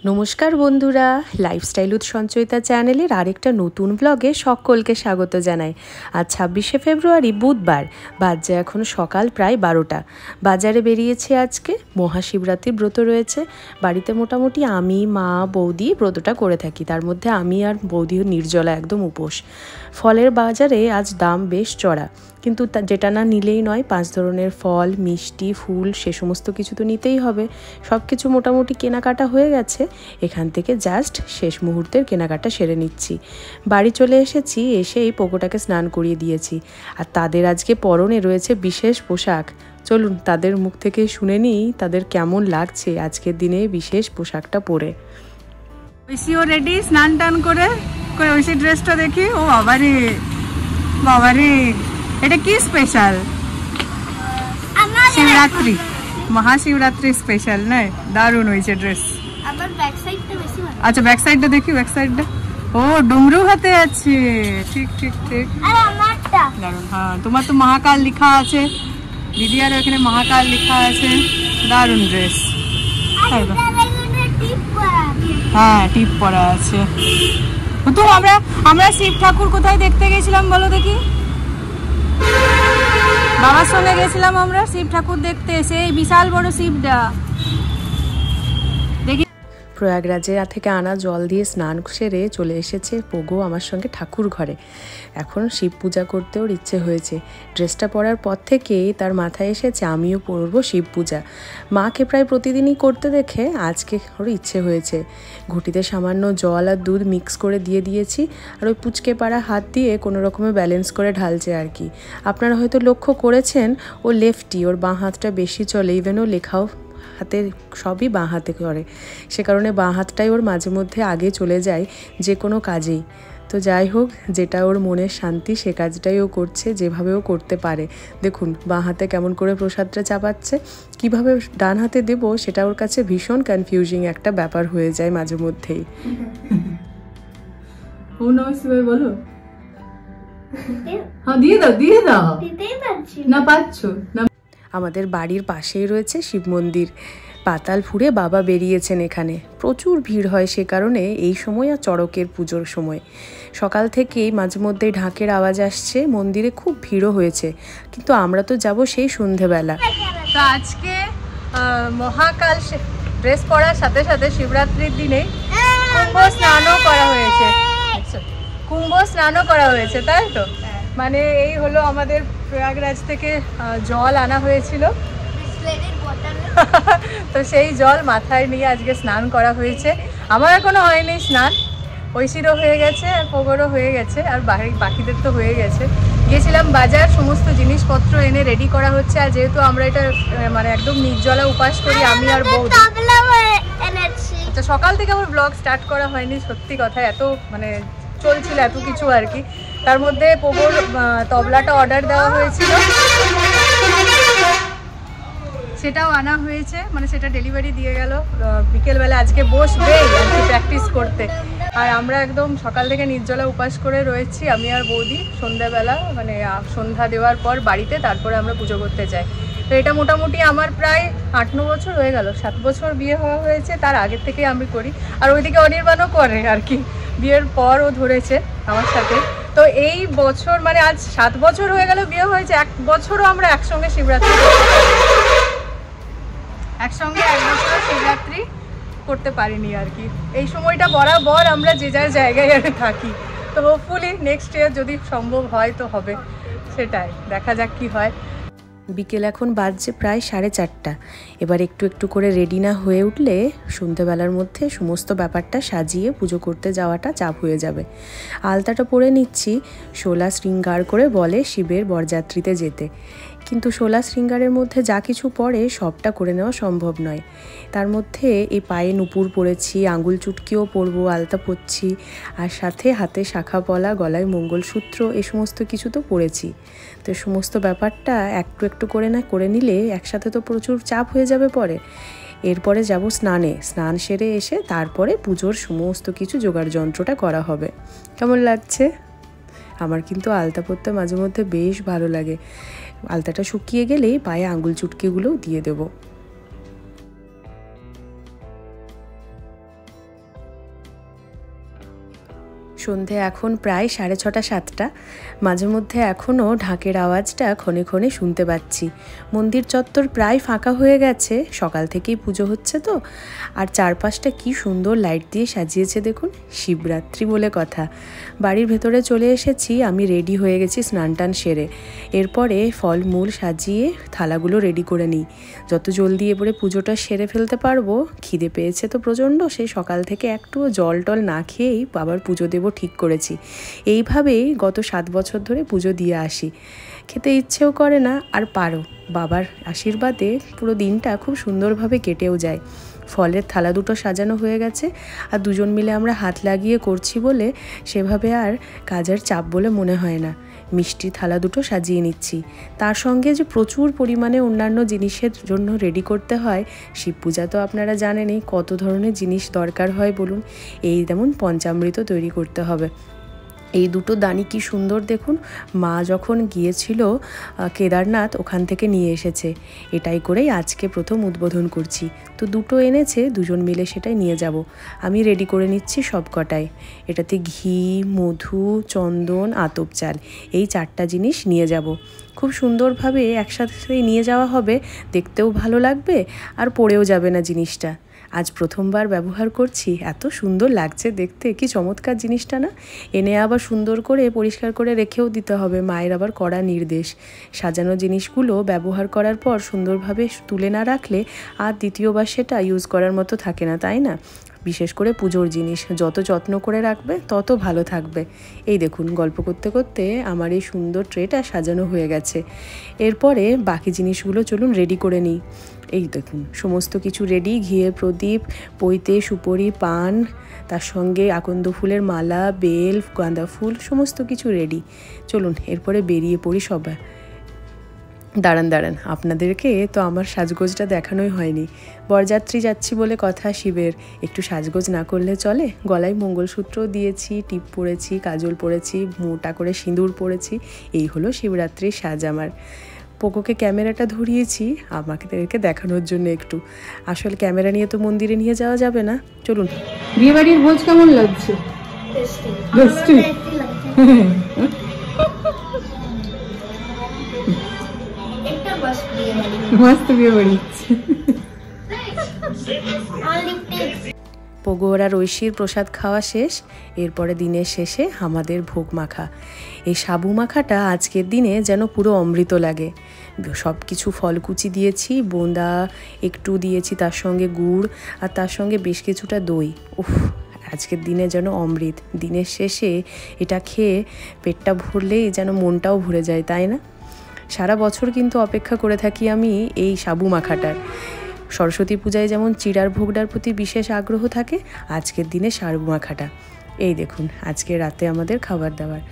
নমস্কার বন্ধুরা, lifestyle with Sanchayita চ্যানেলের আরেকটা নতুন ব্লগে সকলকে স্বাগত জানাই। আজ 26শে ফেব্রুয়ারি বুধবার, বাজে এখন সকাল প্রায় 12টা। বাজারে বেরিয়েছি, আজকে মহাশিবরাত্রির ব্রত রয়েছে। বাড়িতে মোটামুটি আমি, মা, বৌদি ব্রতটা করে থাকি। তার মধ্যে আমি আর বৌদিও নির্জলা, একদম উপোস। ফলের বাজারে আজ দাম বেশ চড়া, কিন্তু যেটা না নিলেই নয়। 5 ধরনের ফল, মিষ্টি, ফুল, সে সমস্ত কিছু তো নিতেই হবে। সব কিছু মোটামুটি কেনাকাটা হয়ে গেছে। এখান থেকে জাস্ট শেষ মুহূর্তের কেনাকাটা সেরে নিচ্ছি। বাড়ি চলে এসেছি, এসে এই পোকোটাকে স্নান করিয়ে দিয়েছি। আর তাদের আজকে পরনে রয়েছে বিশেষ পোশাক। চলুন তাদের মুখ থেকে শুনে নিই তাদের কেমন লাগছে আজকের দিনে বিশেষ পোশাকটা পরে। ঐশীও রেডি, স্নান টান করে ঐশী ড্রেসটা দেখি। ও বাবারে বাবারে, এটা কি স্পেশাল? শিবরাত্রি, মহাশিবরাত্রি স্পেশাল নয়? দারুণ হয়েছে ড্রেস। আচ্ছা ব্যাক সাইডটা দেখি, ব্যাক সাইডটা। ও ডুমরু হাতে আছে, ঠিক ঠিক ঠিক, দারুণ। হ্যাঁ, তোমার তো মহাকাল লেখা আছে, দিদি আর এখানে মহাকাল লেখা আছে। দারুণ ড্রেস। হ্যাঁ, টিপ পরা আছে। তো আমরা শিব ঠাকুর কোথায় দেখতে গেছিলাম বলো দেখি? বাবার সঙ্গে গেছিলাম আমরা শিব ঠাকুর দেখতে, সেই বিশাল বড় শিবটা দেখি। প্রয়াগরাজে থেকে আনা জল দিয়ে স্নান সেরে চলে এসেছে পোগো আমার সঙ্গে ঠাকুর ঘরে। এখন শিব পূজা করতে ওর ইচ্ছে হয়েছে। ড্রেসটা পরার পর থেকেই তার মাথায় এসেছে আমিও পরবো শিব পূজা। মাকে প্রায় প্রতিদিনই করতে দেখে আজকে ওর ইচ্ছে হয়েছে। ঘটিতে সামান্য জল আর দুধ মিক্স করে দিয়ে দিয়েছি, আর ওই পুচকে পাড়া হাত দিয়ে কোনো রকমে ব্যালেন্স করে ঢালছে আর কি। আপনারা হয়তো লক্ষ্য করেছেন ও লেফটি, ওর বাঁ হাতটা বেশি চলে, ইভেন ও লেখাও হাতে সবই বাঁ হাতে করে। সে কারণে বাঁ হাতটাই ওর মাঝে মধ্যে আগে চলে যায় যে কোনো কাজেই। তো যাই হোক, যেটা ওর মনের শান্তি সে কাজটাই ও করছে, যেভাবে ও করতে পারে। দেখুন বাঁ হাতে কেমন করে প্রসাদটা চাপাচ্ছে। কিভাবে ডান হাতে দেব সেটা ওর কাছে ভীষণ কনফিউজিং একটা ব্যাপার হয়ে যায় মাঝে মধ্যেই। বলো, হ্যাঁ দিয়ে দাও, দিয়ে দাও। না পাচ্ছ না। আমাদের বাড়ির পাশেই রয়েছে শিব মন্দির। পাতাল ফুঁড়ে বাবা বেরিয়েছেন এখানে। প্রচুর ভিড় হয় সে কারণে এই সময়, আর চড়কের পুজোর সময়। সকাল থেকেই মাঝে মধ্যেই ঢাকের আওয়াজ আসছে, মন্দিরে খুব ভিড়ও হয়েছে। কিন্তু আমরা তো যাব সেই সন্ধেবেলা। তো আজকে মহাকাল ড্রেস পরার সাথে সাথে শিবরাত্রির দিনে কুম্ভ স্নানও করা হয়েছে। কুম্ভ স্নানও করা হয়েছে, তাই তো? মানে এই হলো আমাদের প্রয়াগরাজ থেকে জল আনা হয়েছিল, তো সেই জল মাথায় নিয়ে আজকে স্নান করা হয়েছে। আমার এখনো হয়নি স্নান, ঐশীরও হয়ে গেছে, পোগোরও হয়ে গেছে, আর বাকিদের তো হয়ে গেছে। গিয়েছিলাম বাজার, সমস্ত জিনিসপত্র এনে রেডি করা হচ্ছে। আর যেহেতু আমরা এটা মানে একদম নির্জলা উপাস করি আমি আর বৌদি, আচ্ছা সকাল থেকে আমার ব্লগ স্টার্ট করা হয়নি, সত্যি কথা। এত মানে চলছিল এত কিছু আর কি। তার মধ্যে পোগোর তবলাটা অর্ডার দেওয়া হয়েছিল, সেটাও আনা হয়েছে, মানে সেটা ডেলিভারি দিয়ে গেল বিকেলবেলা। আজকে বসবে আর কি প্র্যাকটিস করতে। আর আমরা একদম সকাল থেকে নির্জলা উপাস করে রয়েছি আমি আর বৌদি। সন্ধ্যাবেলা মানে সন্ধ্যা দেওয়ার পর বাড়িতে, তারপরে আমরা পুজো করতে যাই। তো এটা মোটামুটি আমার প্রায় 8-9 বছর হয়ে গেল। 7 বছর বিয়ে হওয়া হয়েছে, তার আগের থেকেই আমি করি। আর ওইদিকে অনির্বাণও করে আর কি, বিয়ের পর ও ধরেছে আমার সাথে। তো এই বছর মানে আজ 7 বছর হয়ে গেল বিয়ে হয়েছে, 1 বছরও আমরা একসঙ্গে শিবরাত্রি একসঙ্গে 1 বছর শিবরাত্রি করতে পারিনি আর কি। এই সময়টা বরাবর আমরা যে যার জায়গায় আর থাকি। তো হোপফুলি নেক্সট ইয়ার যদি সম্ভব হয় তো হবে, সেটাই দেখা যাক কি হয়। বিকেল এখন বাজছে প্রায় 4:30। এবার একটু একটু করে রেডি না হয়ে উঠলে সন্ধ্যেবেলার মধ্যে সমস্ত ব্যাপারটা সাজিয়ে পুজো করতে যাওয়াটা চাপ হয়ে যাবে। আলতাটা পরে নিচ্ছি। 16 শৃঙ্গার করে বলে শিবের বরযাত্রীতে যেতে, কিন্তু 16 শৃঙ্গারের মধ্যে যা কিছু পড়ে সবটা করে নেওয়া সম্ভব নয়। তার মধ্যে এই পায়ে নুপুর পরেছি, আঙুল চুটকিও পরবো, আলতা পরছি, আর সাথে হাতে শাখা পলা, গলায় মঙ্গলসূত্র, এ সমস্ত কিছু তো পরেছি। তো সমস্ত ব্যাপারটা একটু একটু করে নিলে একসাথে তো প্রচুর চাপ হয়ে যাবে পরে। এরপরে যাব স্নানে, স্নান সেরে এসে তারপরে পুজোর সমস্ত কিছু জোগাড় যন্ত্রটা করা হবে। কেমন লাগছে? আমার কিন্তু আলতা পরতে মাঝে মধ্যে বেশ ভালো লাগে। আলতাটা শুকিয়ে গেলেই পায়ে আঙুল চুটকিগুলোও দিয়ে দেবো। সন্ধে এখন প্রায় 6:30 7টা। মাঝে মধ্যে এখনও ঢাকের আওয়াজটা ক্ষণে ক্ষণে শুনতে পাচ্ছি। মন্দির চত্বর প্রায় ফাঁকা হয়ে গেছে, সকাল থেকেই পুজো হচ্ছে তো। আর চারপাশটা কি সুন্দর লাইট দিয়ে সাজিয়েছে দেখুন, শিবরাত্রি বলে কথা। বাড়ির ভেতরে চলে এসেছি, আমি রেডি হয়ে গেছি স্নান টান সেরে। এরপরে ফল মূল সাজিয়ে থালাগুলো রেডি করে নিই, যত জলদি এবারে পুজোটা সেরে ফেলতে পারবো। খিদে পেয়েছে তো প্রচণ্ড, সেই সকাল থেকে একটুও জল টল না খেয়েই বাবার পুজো দেবো ঠিক করেছি। এইভাবেই গত 7 বছর ধরে পুজো দিয়ে আসি। খেতে ইচ্ছেও করে না, আর পারো বাবার আশীর্বাদে পুরো দিনটা খুব সুন্দরভাবে কেটেও যায়। ফলের থালা দুটো সাজানো হয়ে গেছে, আর দুজন মিলে আমরা হাত লাগিয়ে করছি বলে সেভাবে আর কাজের চাপ বলে মনে হয় না। মিষ্টি থালা দুটো সাজিয়ে নিচ্ছি, তার সঙ্গে যে প্রচুর পরিমাণে অন্যান্য জিনিসের জন্য রেডি করতে হয়। শিব পূজা তো আপনারা জানেনই কত ধরনের জিনিস দরকার হয় বলুন। এই যেমন পঞ্চামৃত তৈরি করতে হবে। এই দুটো দানি কি সুন্দর দেখুন, মা যখন গিয়েছিল কেদারনাথ ওখান থেকে নিয়ে এসেছে। এটাই করেই আজকে প্রথম উদ্বোধন করছি, তো দুটো এনেছে, দুজন মিলে সেটাই নিয়ে যাব। আমি রেডি করে নিচ্ছি সব কটাই। এটাতে ঘি, মধু, চন্দন, আতপ চাল, এই 4টা জিনিস নিয়ে যাব। খুব সুন্দরভাবে একসাথে নিয়ে যাওয়া হবে, দেখতেও ভালো লাগবে আর পড়েও যাবে না জিনিসটা। আজ প্রথমবার ব্যবহার করছি, এত সুন্দর লাগছে দেখতে, কি চমৎকার জিনিসটা না। এনে আবার সুন্দর করে পরিষ্কার করে রেখেও দিতে হবে, মায়ের আবার কড়া নির্দেশ। সাজানো জিনিসগুলো ব্যবহার করার পর সুন্দরভাবে তুলে না রাখলে আর দ্বিতীয়বার সেটা ইউজ করার মতো থাকে না, তাই না? বিশেষ করে পুজোর জিনিস যত যত্ন করে রাখবে তত ভালো থাকবে। এই দেখুন, গল্প করতে করতে আমার এই সুন্দর ট্রেটা সাজানো হয়ে গেছে। এরপরে বাকি জিনিসগুলো চলুন রেডি করে নিই। এই দেখুন সমস্ত কিছু রেডি, ঘিয়ে প্রদীপ, পৈতে, সুপরি, পান, তার সঙ্গে আকন্দ ফুলের মালা, বেল, গাঁদা ফুল, সমস্ত কিছু রেডি। চলুন এরপরে বেরিয়ে পড়ি সবাই। দাঁড়ান, আপনাদেরকে তো আমার সাজগোজটা দেখানোই হয়নি। বরযাত্রী যাচ্ছি বলে কথা শিবের, একটু সাজগোজ না করলে চলে? গলায় মঙ্গলসূত্রও দিয়েছি, টিপ পরেছি, কাজল পরেছি, মোটা করে সিঁদুর পরেছি। এই হলো শিবরাত্রির সাজ আমার। পোকোকে ক্যামেরাটা ধরিয়েছি আমাদেরকে দেখানোর জন্য একটু। আসলে ক্যামেরা নিয়ে তো মন্দিরে নিয়ে যাওয়া যাবে না। চলুন। বিয়ে বাড়ির ভোজ কেমন লাগছে? মস্ত বিয়ে বাড়ি। পগোর আর ঐশীর প্রসাদ খাওয়া শেষ। এরপরে দিনের শেষে আমাদের ভোগ মাখা। এই সাবু মাখাটা আজকের দিনে যেন পুরো অমৃত লাগে। সব কিছু ফলকুচি দিয়েছি, বোঁদা একটু দিয়েছি, তার সঙ্গে গুড়, আর তার সঙ্গে বেশ কিছুটা দই। উফ, আজকের দিনে যেন অমৃত। দিনের শেষে এটা খেয়ে পেটটা ভরলেই যেন মনটাও ভরে যায়, তাই না? সারা বছর কিন্তু অপেক্ষা করে থাকি আমি এই সাবু মাখাটার। সরস্বতী পূজায় যেমন চিড়ার ভোগটার প্রতি বিশেষ আগ্রহ থাকে, আজকের দিনে সাবু মাখাটা। এই দেখুন আজকে রাতে আমাদের খাবার দাবার।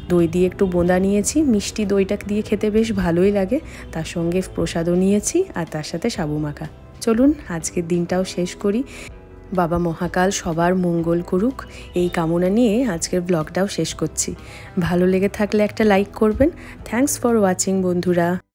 দই দিয়ে একটু বোঁদা নিয়েছি, মিষ্টি দইটা দিয়ে খেতে বেশ ভালোই লাগে। তার সঙ্গে প্রসাদও নিয়েছি, আর তার সাথে সাবু মাখা। চলুন আজকের দিনটাও শেষ করি। বাবা মহাকাল সবার মঙ্গল করুক, এই কামনা নিয়ে আজকের ব্লগটাও শেষ করছি। ভালো লেগে থাকলে একটা লাইক করবেন। থ্যাঙ্কস ফর ওয়াচিং বন্ধুরা।